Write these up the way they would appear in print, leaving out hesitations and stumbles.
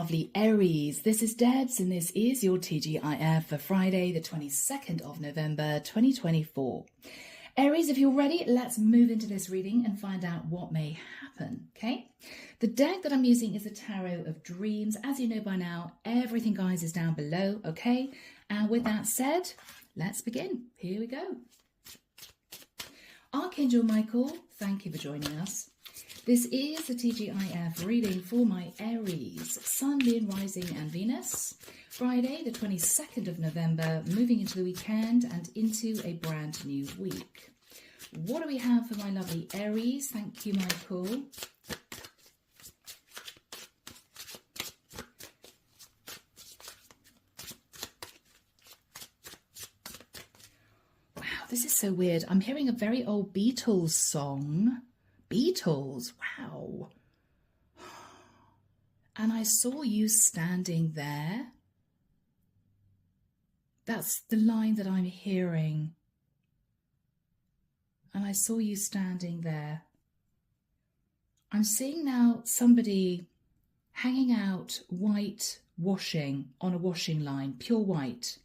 lovely Aries. This is Debs and this is your TGIF for Friday, the 22nd of November, 2024. Aries, if you're ready, let's move into this reading and find out what may happen, okay? The deck that I'm using is the Tarot of Dreams. As you know by now, everything, guys, is down below, okay? And with that said, let's begin. Here we go. Archangel Michael, thank you for joining us. This is the TGIF reading for my Aries, Sun, Moon, Rising and Venus. Friday, the 22nd of November, moving into the weekend and into a brand new week. What do we have for my lovely Aries? Thank you, Michael. Wow, this is so weird. I'm hearing a very old Beatles song. Beatles, wow. And I saw you standing there. That's the line that I'm hearing. And I saw you standing there. I'm seeing now somebody hanging out white washing on a washing line, pure white,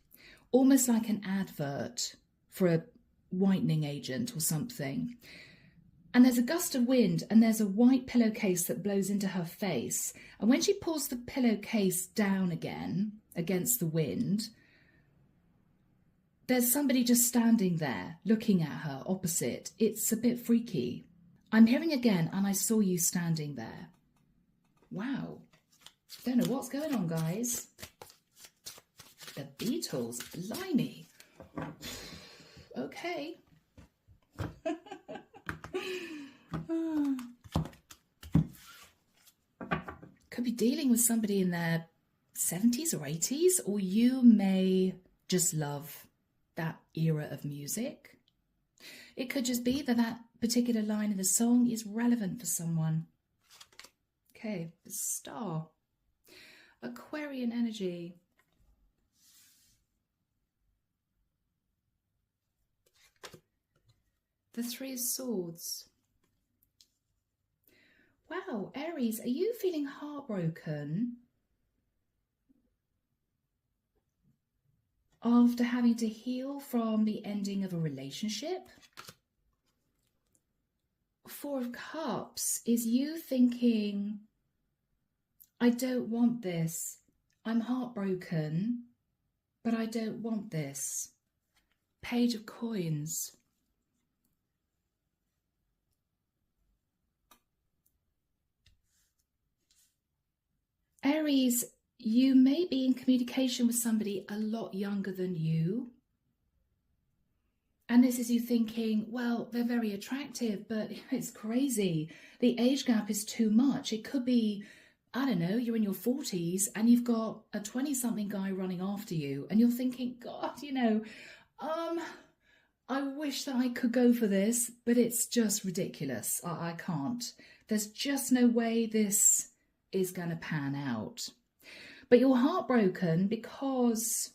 almost like an advert for a whitening agent or something. And there's a gust of wind and there's a white pillowcase that blows into her face. And when she pulls the pillowcase down again against the wind, there's somebody just standing there looking at her opposite. It's a bit freaky. I'm hearing again, and I saw you standing there. Wow. Don't know what's going on, guys. The Beatles, blimey. Okay. Could be dealing with somebody in their 70s or 80s, or you may just love that era of music. It could just be that that particular line in the song is relevant for someone. Okay, the Star. Aquarian energy. The Three of Swords. Wow, Aries, are you feeling heartbroken after having to heal from the ending of a relationship? Four of Cups is you thinking, I don't want this. I'm heartbroken, but I don't want this. Page of Coins. Aries, you may be in communication with somebody a lot younger than you. And this is you thinking, well, they're very attractive, but it's crazy. The age gap is too much. It could be, I don't know, you're in your 40s and you've got a 20-something guy running after you. And you're thinking, God, I wish that I could go for this, but it's just ridiculous. I can't. There's just no way this is going to pan out. But you're heartbroken because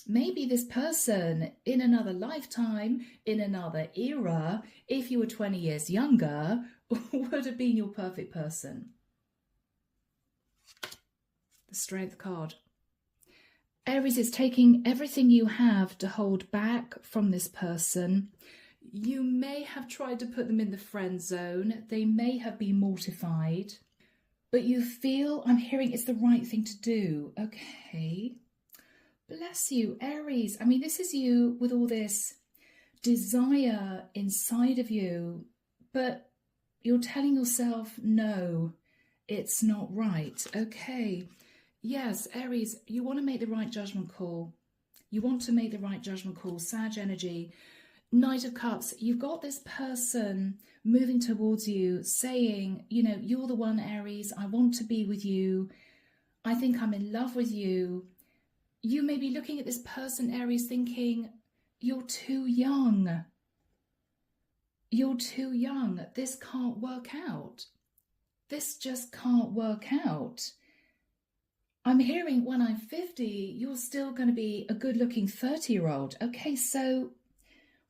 maybe this person in another lifetime, in another era, if you were 20 years younger, would have been your perfect person. The Strength card. Aries is taking everything you have to hold back from this person. You may have tried to put them in the friend zone. They may have been mortified. But you feel, I'm hearing, it's the right thing to do. Okay. Bless you, Aries. I mean, this is you with all this desire inside of you, but you're telling yourself, no, it's not right. Okay. Yes, Aries, you want to make the right judgment call. You want to make the right judgment call. Sag energy. Knight of Cups, you've got this person moving towards you saying, you're the one, Aries, I want to be with you. I think I'm in love with you. You may be looking at this person, Aries, thinking, you're too young. You're too young. This can't work out. This just can't work out. I'm hearing when I'm 50, you're still going to be a good-looking 30-year-old. Okay, so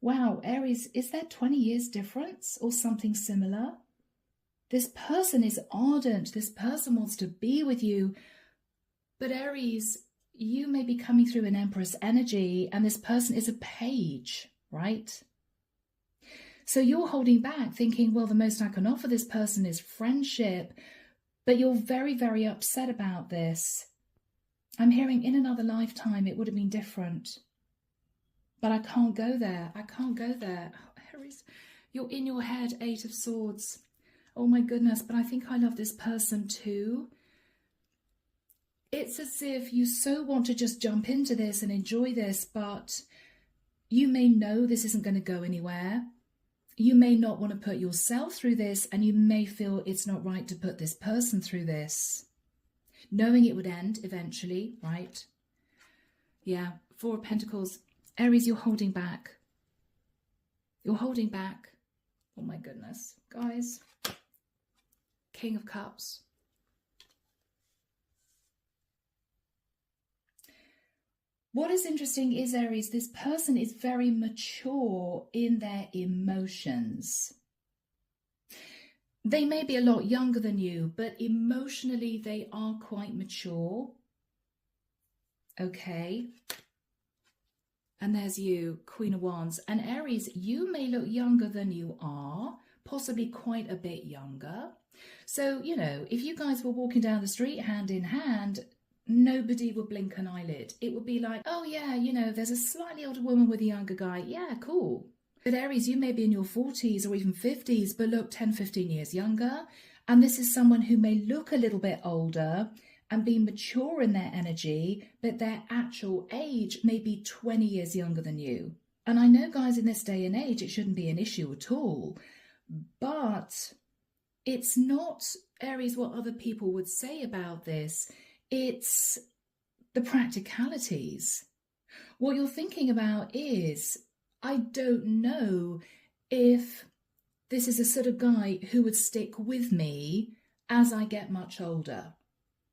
wow, Aries, is there 20 years difference or something similar? This person is ardent. This person wants to be with you. But Aries, you may be coming through an Empress energy, and this person is a page, right? So you're holding back thinking, well, the most I can offer this person is friendship, but you're very, very upset about this. I'm hearing in another lifetime it would have been different. But I can't go there. I can't go there. Oh, Aries, you're in your head, 8 of Swords. Oh my goodness, but I think I love this person too. It's as if you so want to just jump into this and enjoy this, but you may know this isn't going to go anywhere. You may not want to put yourself through this, and you may feel it's not right to put this person through this, knowing it would end eventually, right? Yeah, 4 of Pentacles. Aries, you're holding back. You're holding back. Oh my goodness, guys. King of Cups. What is interesting is, Aries, this person is very mature in their emotions. They may be a lot younger than you, but emotionally they are quite mature. Okay. And there's you, Queen of Wands. And Aries, you may look younger than you are, possibly quite a bit younger. So, you know, if you guys were walking down the street hand in hand, nobody would blink an eyelid. It would be like, oh yeah, you know, there's a slightly older woman with a younger guy. Yeah, cool. But Aries, you may be in your 40s or even 50s, but look 10, 15 years younger. And this is someone who may look a little bit older and be mature in their energy, but their actual age may be 20 years younger than you. And I know, guys, in this day and age, it shouldn't be an issue at all. But it's not, Aries, what other people would say about this. It's the practicalities. What you're thinking about is, I don't know if this is a sort of guy who would stick with me as I get much older,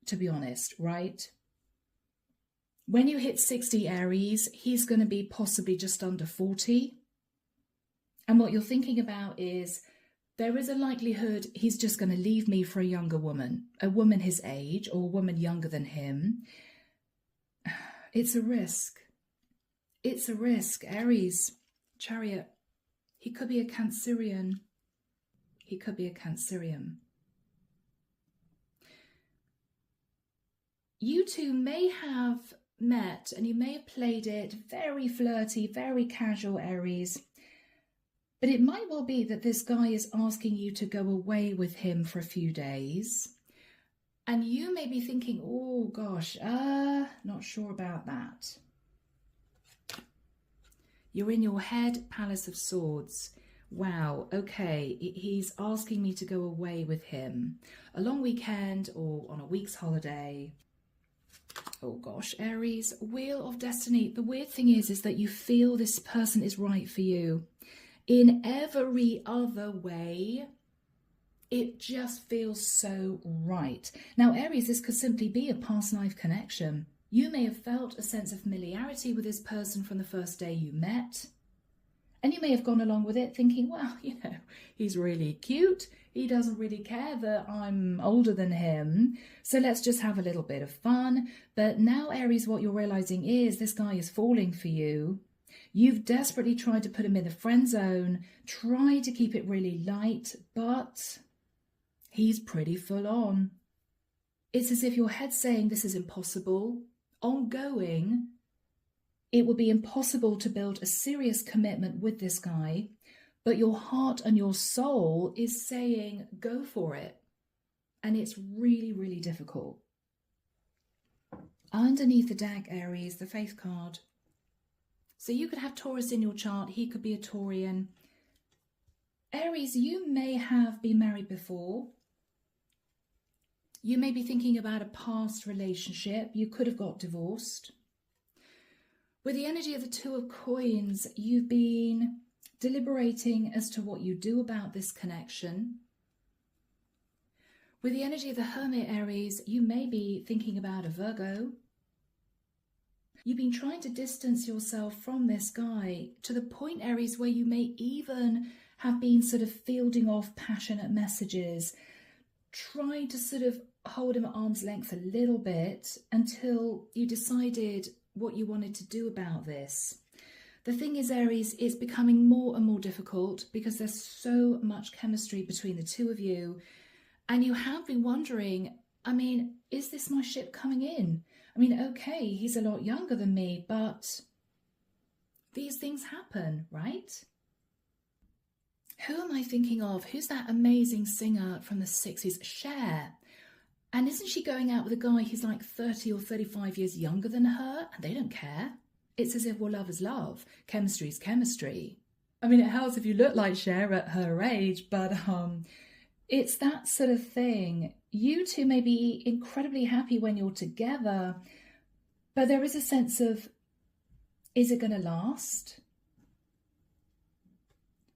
to be honest, right? When you hit 60, Aries, he's going to be possibly just under 40. And what you're thinking about is, there is a likelihood he's just going to leave me for a younger woman, a woman his age or a woman younger than him. It's a risk. It's a risk. Aries, Chariot. He could be a Cancerian. He could be a Cancerian. You two may have met and you may have played it very flirty, very casual, Aries. But it might well be that this guy is asking you to go away with him for a few days. And you may be thinking, oh gosh, not sure about that. You're in your head, Palace of Swords. Wow, okay, he's asking me to go away with him. A long weekend or on a week's holiday. Oh gosh, Aries, Wheel of Destiny. The weird thing is that you feel this person is right for you. In every other way, it just feels so right. Now, Aries, this could simply be a past life connection. You may have felt a sense of familiarity with this person from the first day you met. And you may have gone along with it thinking, well, you know, he's really cute. He doesn't really care that I'm older than him. So let's just have a little bit of fun. But now, Aries, what you're realizing is this guy is falling for you. You've desperately tried to put him in the friend zone, tried to keep it really light, but he's pretty full on. It's as if your head's saying this is impossible, ongoing. It would be impossible to build a serious commitment with this guy, but your heart and your soul is saying go for it. And it's really, really difficult. Underneath the deck, Aries, the Faith card. So you could have Taurus in your chart. He could be a Taurian. Aries, you may have been married before. You may be thinking about a past relationship. You could have got divorced. With the energy of the Two of Coins, you've been deliberating as to what you do about this connection. With the energy of the Hermit, Aries, you may be thinking about a Virgo. You've been trying to distance yourself from this guy to the point, Aries, where you may even have been sort of fielding off passionate messages, trying to sort of hold him at arm's length a little bit until you decided what you wanted to do about this. The thing is, Aries, it's becoming more and more difficult because there's so much chemistry between the two of you. And you have been wondering, I mean, is this my ship coming in? I mean, okay, he's a lot younger than me, but these things happen, right? Who am I thinking of? Who's that amazing singer from the 60s? Cher. And isn't she going out with a guy who's like 30 or 35 years younger than her? And they don't care. It's as if, well, love is love. Chemistry is chemistry. I mean, it helps if you look like Cher at her age, but it's that sort of thing. You two may be incredibly happy when you're together, but there is a sense of, is it going to last?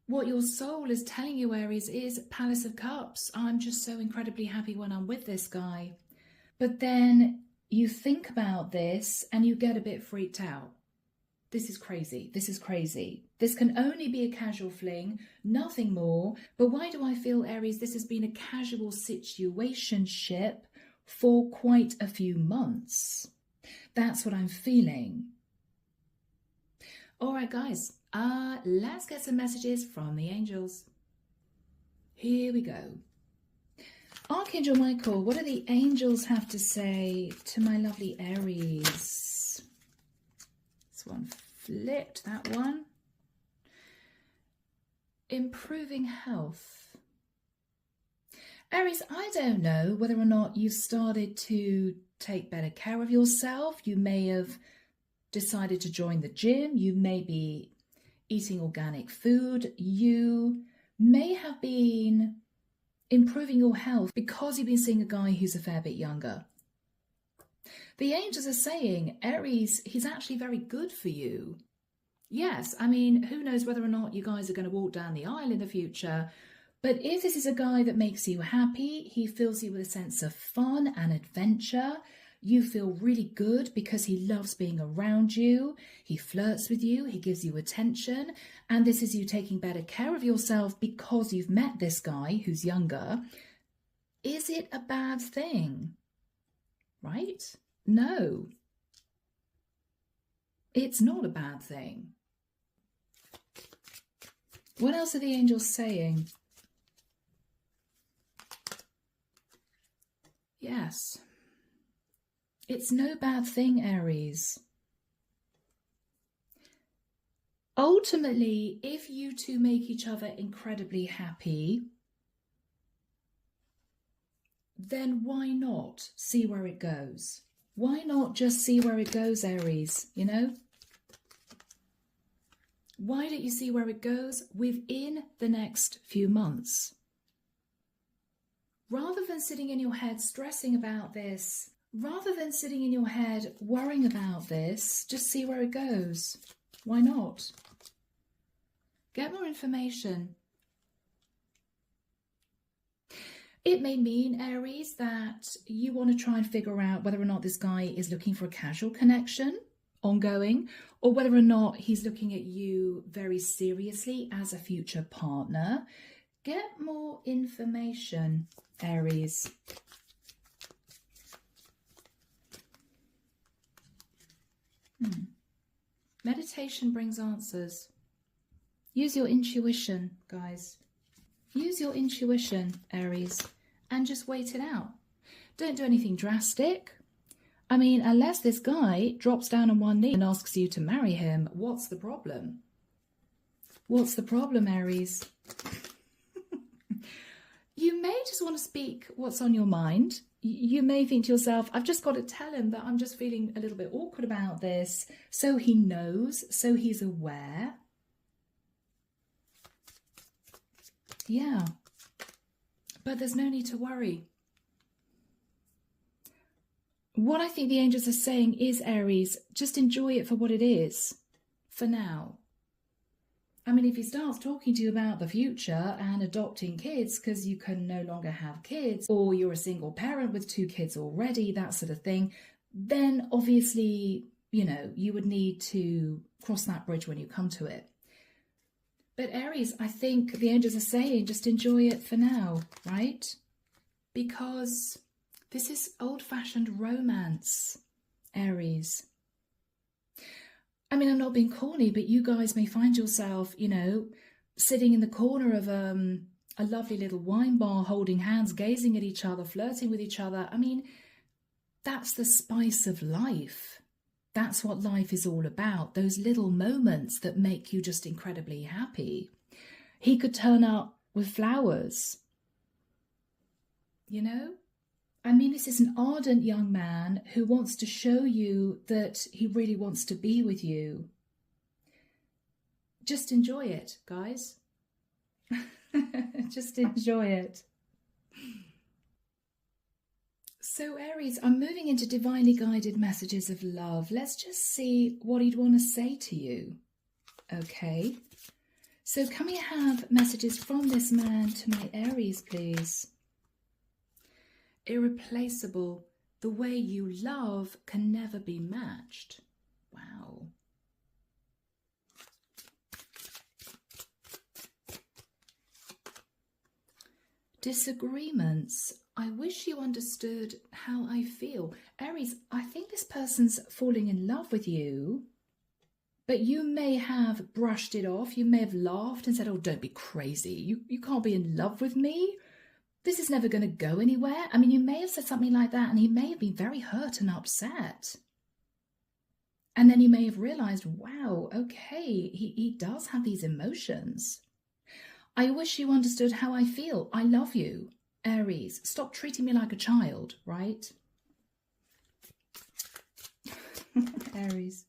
What your soul is telling you, Aries, is Palace of Cups. I'm just so incredibly happy when I'm with this guy. But then you think about this and you get a bit freaked out. This is crazy. This is crazy. This can only be a casual fling, nothing more. But why do I feel, Aries, this has been a casual situationship for quite a few months? That's what I'm feeling. All right, guys. Let's get some messages from the angels. Here we go. Archangel Michael, what do the angels have to say to my lovely Aries? This one flipped, that one. Improving health. Aries, I don't know whether or not you've started to take better care of yourself. You may have decided to join the gym. You may be eating organic food. You may have been improving your health because you've been seeing a guy who's a fair bit younger. The angels are saying, Aries, he's actually very good for you. Yes, I mean, who knows whether or not you guys are going to walk down the aisle in the future, but if this is a guy that makes you happy, he fills you with a sense of fun and adventure. You feel really good because he loves being around you. He flirts with you. He gives you attention. And this is you taking better care of yourself because you've met this guy who's younger. Is it a bad thing? Right? No. It's not a bad thing. What else are the angels saying? Yes. It's no bad thing, Aries. Ultimately, if you two make each other incredibly happy, then why not see where it goes? Why not just see where it goes, Aries, you know? Why don't you see where it goes within the next few months? Rather than sitting in your head stressing about this, rather than sitting in your head worrying about this, just see where it goes. Why not? Get more information. It may mean, Aries, that you want to try and figure out whether or not this guy is looking for a casual connection, ongoing, or whether or not he's looking at you very seriously as a future partner. Get more information, Aries. Meditation brings answers. Use your intuition, guys. Use your intuition, Aries, and just wait it out. Don't do anything drastic. I mean, unless this guy drops down on one knee and asks you to marry him, what's the problem? What's the problem, Aries? You may just want to speak what's on your mind. You may think to yourself, I've just got to tell him that I'm just feeling a little bit awkward about this, so he knows, so he's aware. Yeah, but there's no need to worry. What I think the angels are saying is, Aries, just enjoy it for what it is, for now. I mean, if he starts talking to you about the future and adopting kids because you can no longer have kids, or you're a single parent with 2 kids already, that sort of thing, then obviously, you know, you would need to cross that bridge when you come to it. But Aries, I think the angels are saying just enjoy it for now, right? Because This is old-fashioned romance, Aries. I mean, I'm not being corny, but you guys may find yourself, you know, sitting in the corner of a lovely little wine bar, holding hands, gazing at each other, flirting with each other. I mean, that's the spice of life. That's what life is all about, those little moments that make you just incredibly happy. He could turn up with flowers, you know? I mean, this is an ardent young man who wants to show you that he really wants to be with you. Just enjoy it, guys. Just enjoy it. So, Aries, I'm moving into divinely guided messages of love. Let's just see what he'd want to say to you. Okay. So can we have messages from this man to my Aries, please? Irreplaceable. The way you love can never be matched. Wow. Disagreements. I wish you understood how I feel. Aries, I think this person's falling in love with you, but you may have brushed it off. You may have laughed and said, oh, don't be crazy. You can't be in love with me. This is never going to go anywhere. I mean, you may have said something like that and he may have been very hurt and upset. And then you may have realized, wow, okay, he does have these emotions. I wish you understood how I feel. I love you, Aries. Stop treating me like a child, right? Aries.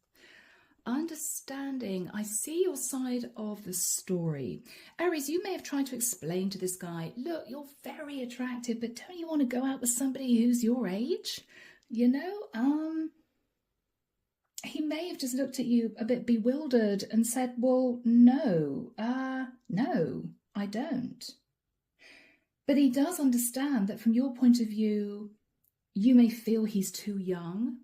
Understanding. I see your side of the story. Aries, you may have tried to explain to this guy, look, you're very attractive, but don't you want to go out with somebody who's your age? You know, he may have just looked at you a bit bewildered and said, well, no, I don't. But he does understand that from your point of view, you may feel he's too young.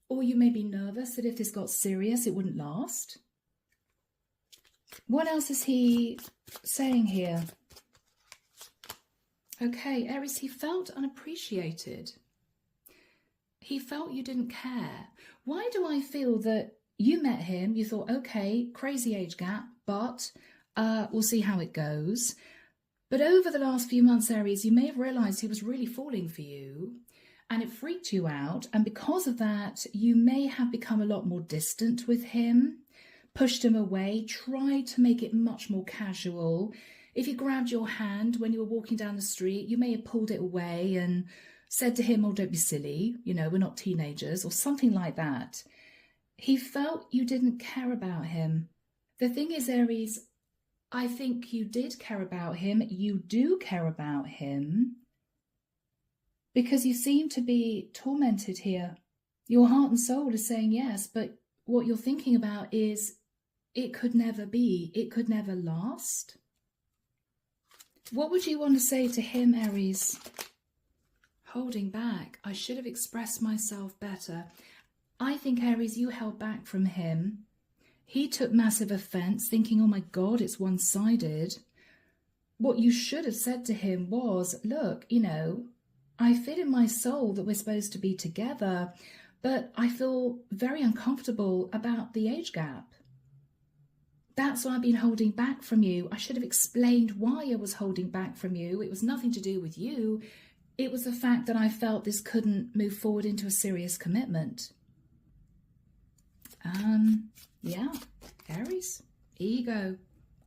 Or you may be nervous that if this got serious, it wouldn't last. What else is he saying here? Okay, Aries, he felt unappreciated. He felt you didn't care. Why do I feel that you met him, you thought, okay, crazy age gap, but we'll see how it goes. But over the last few months, Aries, you may have realised he was really falling for you. And it freaked you out. And because of that, you may have become a lot more distant with him, pushed him away, tried to make it much more casual. If he grabbed your hand when you were walking down the street, you may have pulled it away and said to him, oh, don't be silly, you know, we're not teenagers, or something like that. He felt you didn't care about him. The thing is, Aries, I think you did care about him. You do care about him. Because you seem to be tormented here. Your heart and soul is saying yes, but what you're thinking about is it could never be, it could never last. What would you want to say to him, Aries? Holding back. I should have expressed myself better. I think, Aries, you held back from him. He took massive offense, thinking, oh my God, it's one-sided. What you should have said to him was, look, you know, I feel in my soul that we're supposed to be together, but I feel very uncomfortable about the age gap. That's why I've been holding back from you. I should have explained why I was holding back from you. It was nothing to do with you. It was the fact that I felt this couldn't move forward into a serious commitment. Yeah, Aries, ego.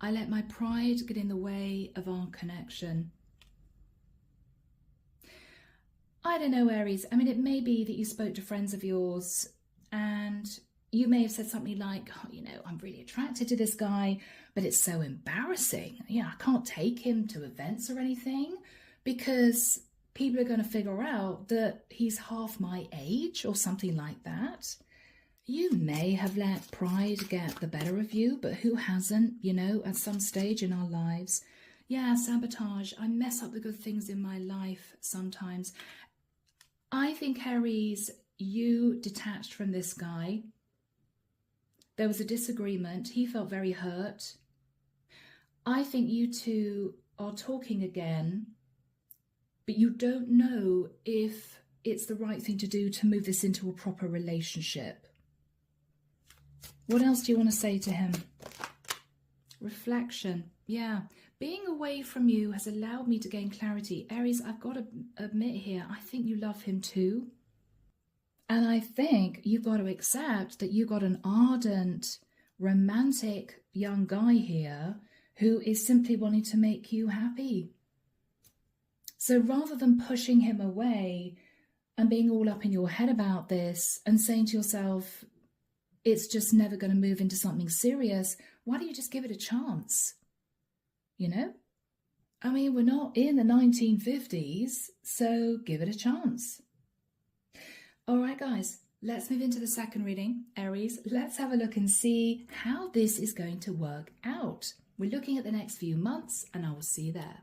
I let my pride get in the way of our connection. I don't know, Aries. I mean, it may be that you spoke to friends of yours and you may have said something like, oh, you know, I'm really attracted to this guy, but it's so embarrassing. Yeah, I can't take him to events or anything because people are going to figure out that he's half my age or something like that. You may have let pride get the better of you, but who hasn't, you know, at some stage in our lives? Yeah, sabotage. I mess up the good things in my life sometimes. I think, Aries, you detached from this guy. There was a disagreement. He felt very hurt. I think you two are talking again. but you don't know if it's the right thing to do to move this into a proper relationship. What else do you want to say to him? Reflection. Yeah. Being away from you has allowed me to gain clarity. Aries, I've got to admit here, I think you love him too. And I think you've got to accept that you've got an ardent, romantic young guy here who is simply wanting to make you happy. So rather than pushing him away and being all up in your head about this and saying to yourself, it's just never going to move into something serious, why don't you just give it a chance? You know? I mean, we're not in the 1950s, so give it a chance. All right, guys, let's move into the second reading. Aries, let's have a look and see how this is going to work out. We're looking at the next few months, and I will see you there.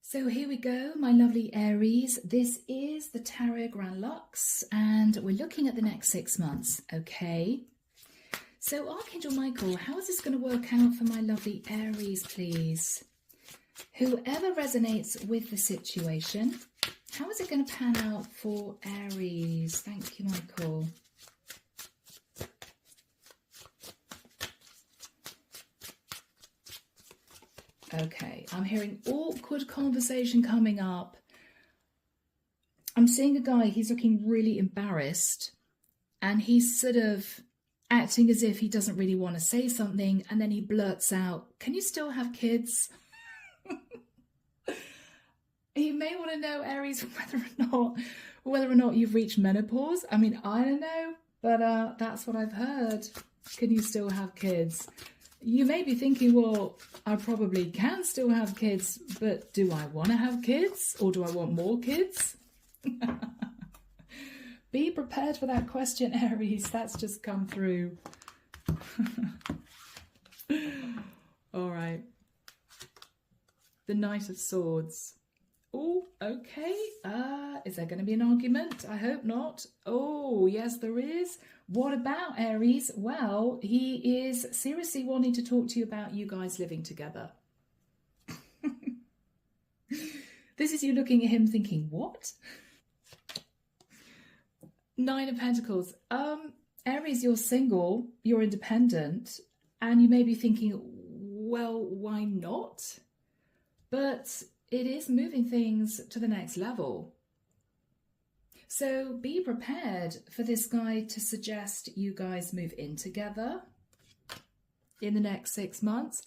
So here we go, my lovely Aries. This is the Tarot Grand Lux, and we're looking at the next 6 months, okay? So Archangel Michael, how is this going to work out for my lovely Aries, please? Whoever resonates with the situation, how is it going to pan out for Aries? Thank you, Michael. Okay, I'm hearing awkward conversation coming up. I'm seeing a guy, he's looking really embarrassed, and he's sort of acting as if he doesn't really want to say something, and then he blurts out, "Can you still have kids?" He may want to know, Aries, whether or not you've reached menopause. I mean, I don't know, but that's what I've heard. Can you still have kids? You may be thinking, well, I probably can still have kids, but do I want to have kids, or do I want more kids? Be prepared for that question, Aries. That's just come through. All right. The Knight of Swords. Oh, okay. Is there going to be an argument? I hope not. Oh, yes, there is. What about Aries? Well, he is seriously wanting to talk to you about you guys living together. This is you looking at him thinking, what? Nine of Pentacles. Aries, you're single, you're independent, and you may be thinking, well, why not? But it is moving things to the next level. So be prepared for this guy to suggest you guys move in together in the next 6 months.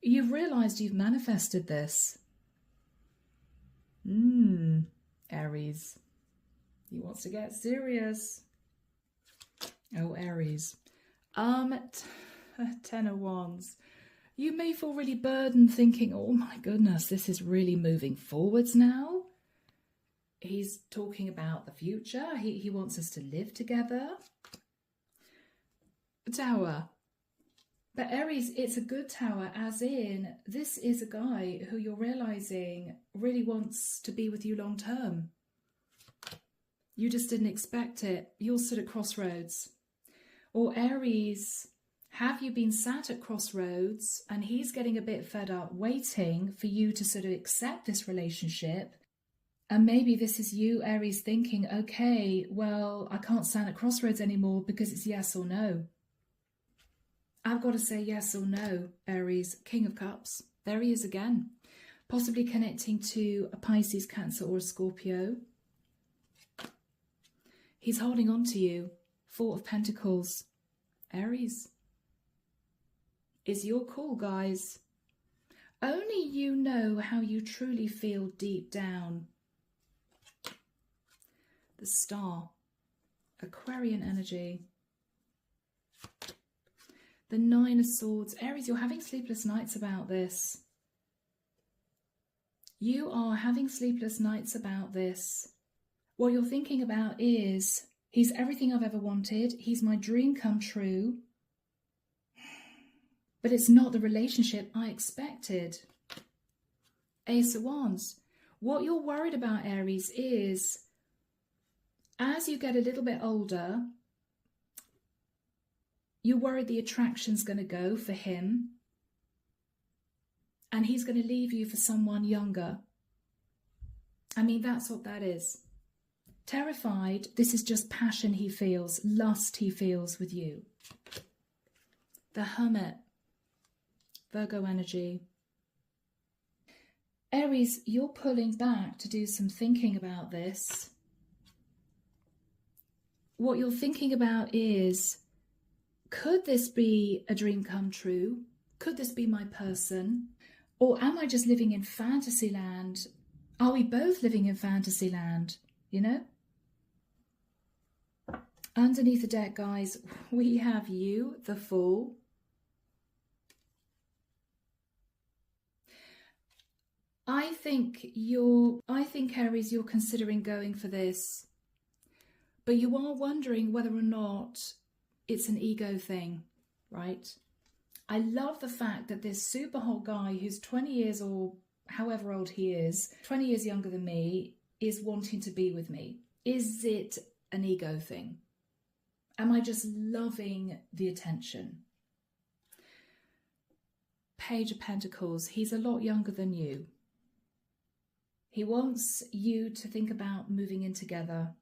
You've realized you've manifested this. Aries. He wants to get serious. Oh, Aries. 10 of Wands. You may feel really burdened thinking, oh my goodness, this is really moving forwards now. He's talking about the future. He wants us to live together. Tower. But Aries, it's a good tower, as in this is a guy who you're realizing really wants to be with you long term. You just didn't expect it. You're stood at crossroads. Or Aries, have you been sat at crossroads and he's getting a bit fed up waiting for you to sort of accept this relationship? And maybe this is you, Aries, thinking, okay, well, I can't stand at crossroads anymore because it's yes or no. I've got to say yes or no, Aries. King of Cups. There he is again. Possibly connecting to a Pisces, Cancer or a Scorpio. He's holding on to you. Four of Pentacles. Aries. It's your call, guys. Only you know how you truly feel deep down. The Star. Aquarian energy. The Nine of Swords. Aries, you're having sleepless nights about this. You are having sleepless nights about this. What you're thinking about is, he's everything I've ever wanted. He's my dream come true. But it's not the relationship I expected. Ace of Wands. What you're worried about, Aries, is as you get a little bit older, you're worried the attraction's going to go for him. and he's going to leave you for someone younger. I mean, that's what that is. Terrified, this is just passion he feels, lust he feels with you. The Hermit, Virgo energy. Aries, you're pulling back to do some thinking about this. What you're thinking about is, could this be a dream come true? Could this be my person? Or am I just living in fantasy land? Are we both living in fantasy land? You know? Underneath the deck, guys, we have you, the Fool. I think Aries, you're considering going for this, but you are wondering whether or not it's an ego thing, right? I love the fact that this super hot guy who's 20 years or however old he is, 20 years younger than me, is wanting to be with me. Is it an ego thing? Am I just loving the attention? Page of Pentacles, he's a lot younger than you. He wants you to think about moving in together.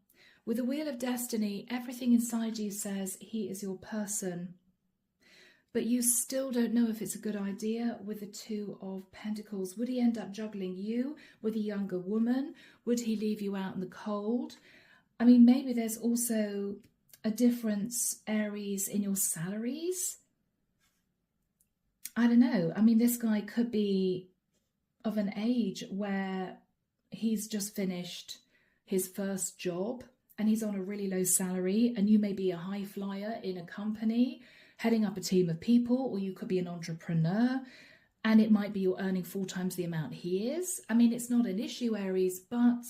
With the Wheel of Destiny, everything inside you says he is your person. But you still don't know if it's a good idea with the Two of Pentacles. Would he end up juggling you with a younger woman? Would he leave you out in the cold? I mean, maybe there's also a difference, Aries, in your salaries. I don't know. I mean, this guy could be of an age where he's just finished his first job and he's on a really low salary, and you may be a high flyer in a company heading up a team of people, or you could be an entrepreneur and it might be you're earning 4 times the amount he is. I mean, it's not an issue, Aries, but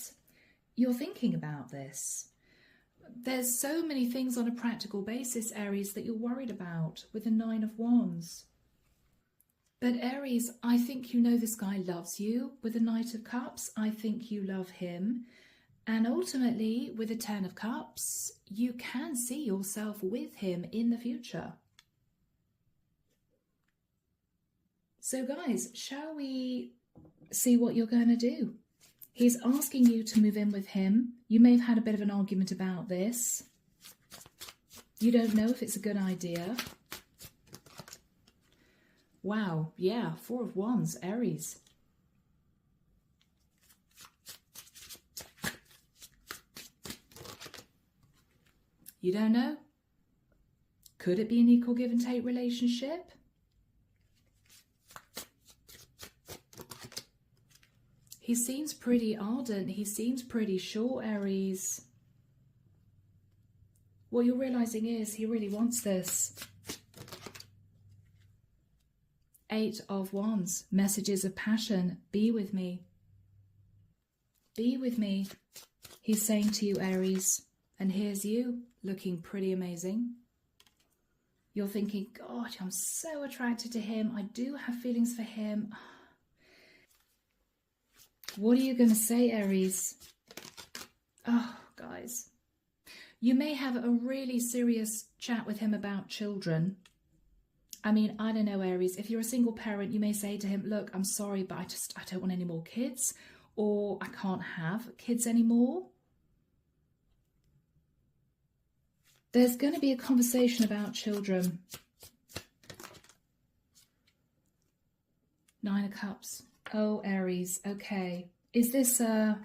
you're thinking about this. There's so many things on a practical basis, Aries, that you're worried about with the 9 of Wands. But Aries, I think you know this guy loves you with the Knight of Cups. I think you love him. And ultimately, with the 10 of Cups, you can see yourself with him in the future. So guys, shall we see what you're going to do? He's asking you to move in with him. You may have had a bit of an argument about this. You don't know if it's a good idea. Wow, yeah, 4 of Wands, Aries. You don't know? Could it be an equal give and take relationship? He seems pretty ardent. He seems pretty sure, Aries. What you're realizing is he really wants this. 8 of Wands, messages of passion. Be with me. Be with me. He's saying to you, Aries. And here's you, looking pretty amazing. You're thinking, God, I'm so attracted to him. I do have feelings for him. What are you going to say, Aries? Oh, guys. You may have a really serious chat with him about children. I mean, I don't know, Aries. If you're a single parent, you may say to him, look, I'm sorry, but I don't want any more kids. Or I can't have kids anymore. There's going to be a conversation about children. 9 of Cups. Oh, Aries. Okay. Is this a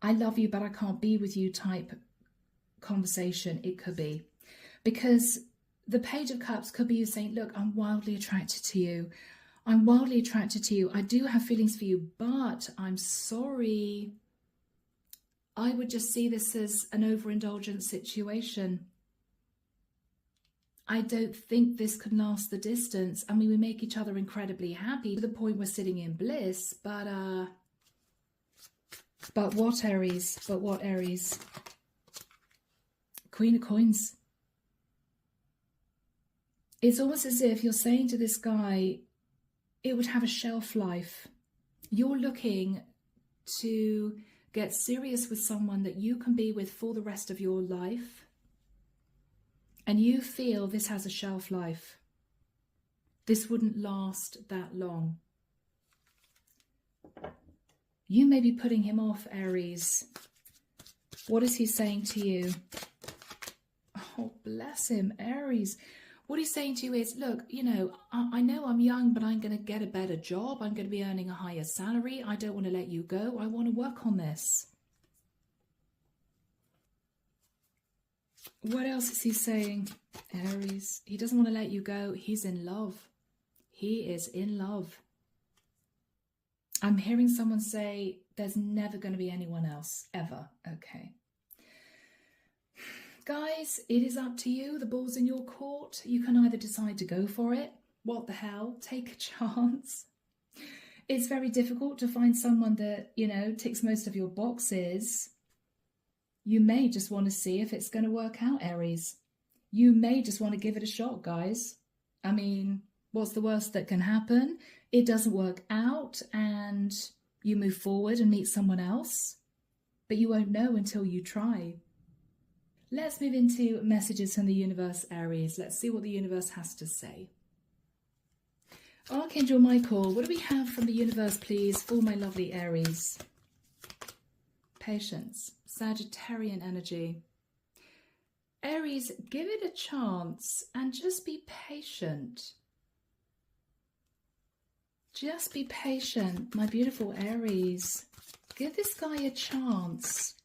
I love you, but I can't be with you type conversation? It could be. Because the Page of Cups could be you saying, look, I'm wildly attracted to you. I'm wildly attracted to you. I do have feelings for you, but I'm sorry. I would just see this as an overindulgent situation. I don't think this could last the distance. I mean, we make each other incredibly happy to the point we're sitting in bliss, but what, Aries? But what, Aries? Queen of Coins. It's almost as if you're saying to this guy, it would have a shelf life. You're looking to get serious with someone that you can be with for the rest of your life. And you feel this has a shelf life. This wouldn't last that long. You may be putting him off, Aries. What is he saying to you? Oh, bless him, Aries. What he's saying to you is, look, you know I'm young, but I'm going to get a better job. I'm going to be earning a higher salary. I don't want to let you go. I want to work on this. What else is he saying, Aries? He doesn't want to let you go. He's in love. He is in love. I'm hearing someone say there's never going to be anyone else, ever. Okay. Guys, it is up to you. The ball's in your court. You can either decide to go for it. What the hell? Take a chance. It's very difficult to find someone that, you know, ticks most of your boxes. You may just want to see if it's going to work out, Aries. You may just want to give it a shot, guys. I mean, what's the worst that can happen? It doesn't work out and you move forward and meet someone else. But you won't know until you try. Let's move into messages from the universe, Aries. Let's see what the universe has to say. Archangel Michael, what do we have from the universe, please, for my lovely Aries? Patience, Sagittarian energy. Aries, give it a chance and just be patient. Just be patient, my beautiful Aries. Give this guy a chance.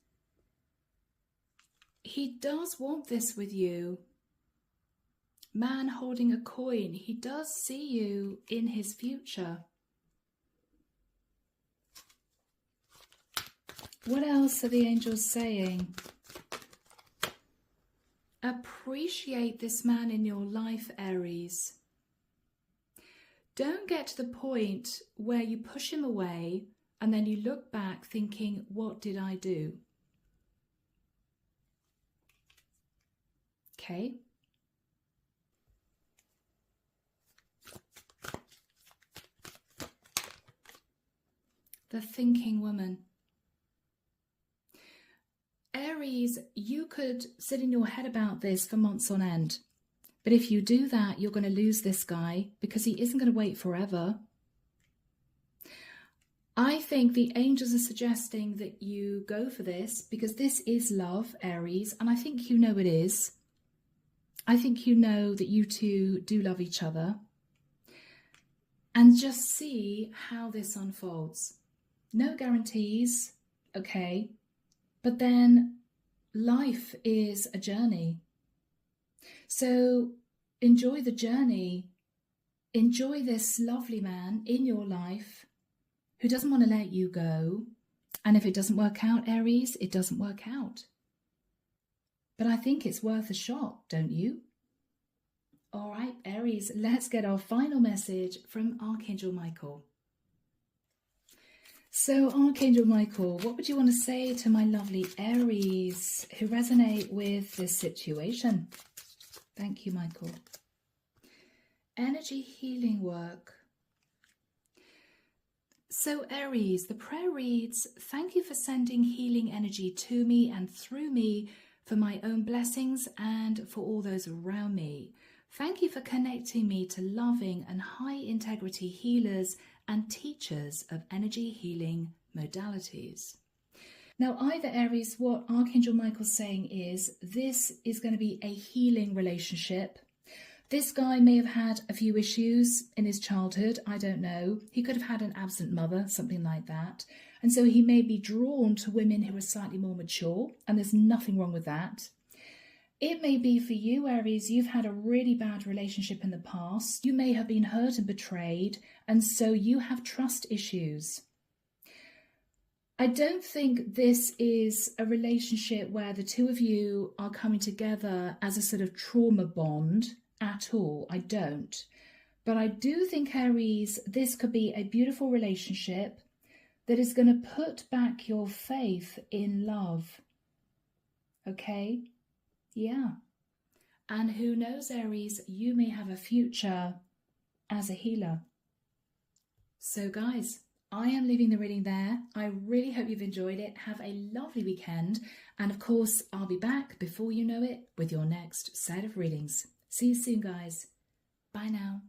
He does want this with you. Man holding a coin. He does see you in his future. What else are the angels saying? Appreciate this man in your life, Aries. Don't get to the point where you push him away and then you look back thinking, what did I do? Okay. The thinking woman. Aries, you could sit in your head about this for months on end. But if you do that, you're going to lose this guy because he isn't going to wait forever. I think the angels are suggesting that you go for this because this is love, Aries, and I think you know it is. I think you know that you two do love each other. And just see how this unfolds. No guarantees, okay? But then life is a journey. So enjoy the journey. Enjoy this lovely man in your life who doesn't want to let you go. And if it doesn't work out, Aries, it doesn't work out. But I think it's worth a shot, don't you? All right, Aries, let's get our final message from Archangel Michael. So, Archangel Michael, what would you want to say to my lovely Aries who resonate with this situation? Thank you, Michael. Energy healing work. So, Aries, the prayer reads, thank you for sending healing energy to me and through me for my own blessings and for all those around me. Thank you for connecting me to loving and high integrity healers and teachers of energy healing modalities. Now, either Aries, what Archangel Michael's saying is this is going to be a healing relationship. This guy may have had a few issues in his childhood. I don't know. He could have had an absent mother, something like that. And so he may be drawn to women who are slightly more mature, and there's nothing wrong with that. It may be for you, Aries, you've had a really bad relationship in the past. You may have been hurt and betrayed, and so you have trust issues. I don't think this is a relationship where the two of you are coming together as a sort of trauma bond at all. I don't. But I do think, Aries, this could be a beautiful relationship that is going to put back your faith in love. Okay? Yeah. And who knows, Aries, you may have a future as a healer. So guys, I am leaving the reading there. I really hope you've enjoyed it. Have a lovely weekend. And of course, I'll be back before you know it with your next set of readings. See you soon, guys. Bye now.